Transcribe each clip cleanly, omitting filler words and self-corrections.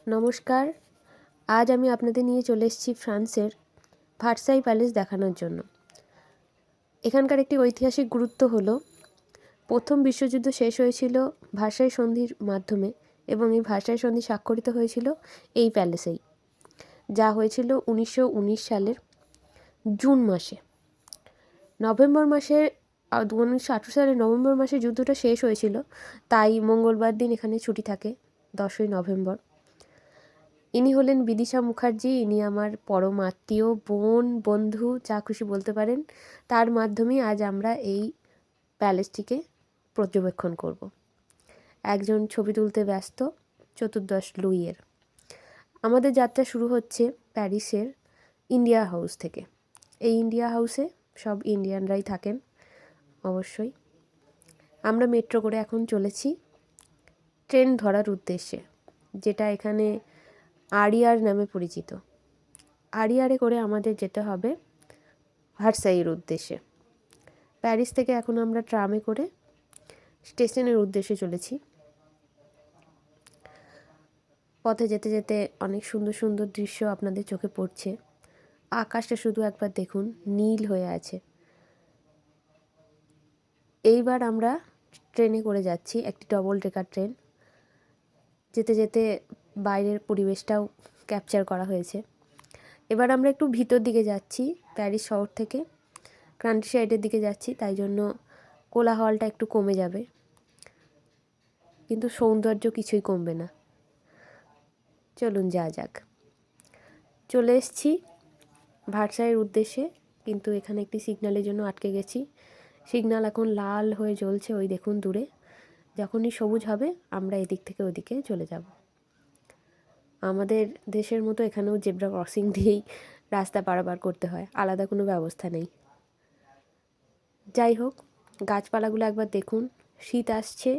নমস্কার। আজ আমি আপনাদের নিয়ে চলে এসেছি ফ্রান্সের ভার্সাই প্যালেস দেখানোর জন্য। এখানকার একটি ঐতিহাসিক গুরুত্ব হলো প্রথম বিশ্বযুদ্ধ শেষ হয়েছিল ভার্সাই সন্ধির মাধ্যমে এবং এই ভার্সাই সন্ধি স্বাক্ষরিত হয়েছিল এই প্যালেসেই, যা হয়েছিল 1919 সালের জুন মাসে। নভেম্বর মাসের 1918 সালের নভেম্বর মাসে যুদ্ধটা শেষ হয়েছিল, তাই মঙ্গলবার দিন এখানে ছুটি থাকে, 10ই নভেম্বর। ইনি হলেন বিদিশা মুখার্জি। ইনি আমার পরম আত্মীয়, বোন, বন্ধু, যা খুশি বলতে পারেন। তার মাধ্যমেই আজ আমরা এই প্যালেসটিকে পর্যবেক্ষণ করব। একজন ছবি তুলতে ব্যস্ত চতুর্দশ লুইয়ের। আমাদের যাত্রা শুরু হচ্ছে প্যারিসের ইন্ডিয়া হাউস থেকে। এই ইন্ডিয়া হাউসে সব ইন্ডিয়ানরাই থাকেন অবশ্যই। আমরা মেট্রো করে এখন চলেছি ট্রেন ধরার উদ্দেশ্যে, যেটা এখানে আরিয়ার নামে পরিচিত। আরিয়ারে করে আমাদের যেতে হবে ভার্সাইয়ের উদ্দেশ্যে। প্যারিস থেকে এখন আমরা ট্রামে করে স্টেশনের উদ্দেশ্যে চলেছি। পথে যেতে যেতে অনেক সুন্দর সুন্দর দৃশ্য আপনাদের চোখে পড়ছে। আকাশটা শুধু একবার দেখুন, নীল হয়ে আছে। এইবার আমরা ট্রেনে করে যাচ্ছি, একটি ডবল ডেকার ট্রেন। যেতে যেতে বাইরের পরিবেশটাও ক্যাপচার করা হয়েছে। এবার আমরা একটু ভিতর দিকে যাচ্ছি, প্যারিস শহর থেকে কান্ট্রি সাইডের দিকে যাচ্ছি, তাই জন্য কোলাহলটা একটু কমে যাবে, কিন্তু সৌন্দর্য কিছুই কমবে না। চলুন যা যাক। চলে এসেছি ভার্সাইয়ের উদ্দেশ্যে, কিন্তু এখানে একটি সিগন্যালের জন্য আটকে গেছি। সিগন্যাল এখন লাল হয়ে জ্বলছে, ওই দেখুন দূরে। যখনই সবুজ হবে আমরা এদিক থেকে ওদিকে চলে যাব। আমাদের দেশের মতো এখানেও জেব্রা ক্রসিং দিয়েই রাস্তা পারাপার করতে হয়, আলাদা কোনো ব্যবস্থা নেই। যাই হোক, গাছপালাগুলো একবার দেখুন। শীত আসছে,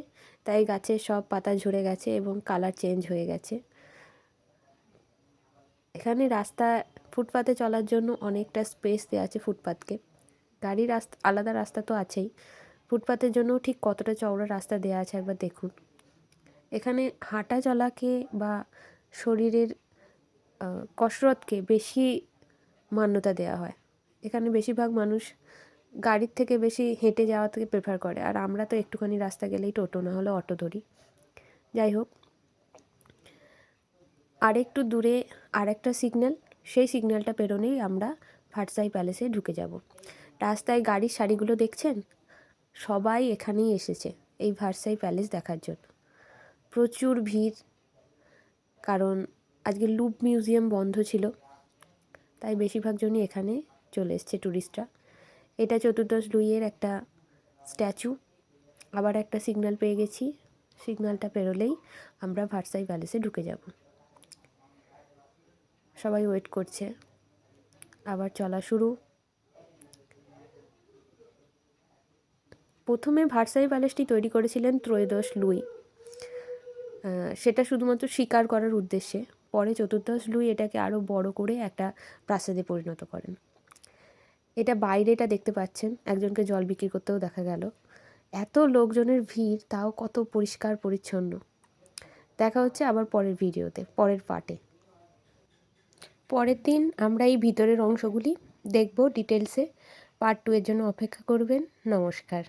তাই গাছের সব পাতা ঝরে গেছে এবং কালার চেঞ্জ হয়ে গেছে। এখানে রাস্তা ফুটপাতে চলার জন্য অনেকটা স্পেস দেওয়া আছে ফুটপাতকে। গাড়ির রাস্তা আলাদা রাস্তা তো আছেই, ফুটপাতের জন্যও ঠিক কতটা চওড়া রাস্তা দেওয়া আছে একবার দেখুন। এখানে হাঁটা চলাকে বা শরীরের কসরতকে বেশি মান্যতা দেওয়া হয়। এখানে বেশিরভাগ মানুষ গাড়ির থেকে বেশি হেঁটে যাওয়া থেকে প্রেফার করে, আর আমরা তো একটুখানি রাস্তা গেলেই টোটো না হলে অটো ধরি। যাই হোক, আরেকটু দূরে আরেকটা সিগন্যাল, সেই সিগন্যালটা পেরোনেই আমরা ভার্সাই প্যালেসে ঢুকে যাব। রাস্তায় গাড়ির সারিগুলো দেখছেন, সবাই এখানেই এসেছে এই ভার্সাই প্যালেস দেখার জন্য। প্রচুর ভিড়, কারণ আজকে লুভ মিউজিয়াম বন্ধ ছিল, তাই বেশিরভাগ জনই এখানে চলে এসছে ট্যুরিস্টরা। এটা চতুর্দশ লুইয়ের একটা স্ট্যাচু। আবার একটা সিগন্যাল পেয়ে গেছি, সিগন্যালটা পেরোলেই আমরা ভার্সাই প্যালেসে ঢুকে যাব। সবাই ওয়েট করছে, আবার চলা শুরু। প্রথমে ভার্সাই প্যালেসটি তৈরি করেছিলেন ত্রয়োদশ লুই, সেটা শুধুমাত্র শিকার করার উদ্দেশ্যে। পরে চতুর্দশ লুই এটাকে আরও বড় করে একটা প্রাসাদে পরিণত করেন। এটা বাইরেটা দেখতে পাচ্ছেন, একজনকে জল বিক্রি করতেও দেখা গেল। এত লোকজনের ভিড়, তাও কত পরিষ্কার পরিচ্ছন্ন। দেখা হচ্ছে আবার পরের ভিডিওতে, পরের পার্টে। পরের দিন আমরা এই ভিতরের অংশগুলি দেখব ডিটেলসে। পার্ট 2 এর জন্য অপেক্ষা করবেন। নমস্কার।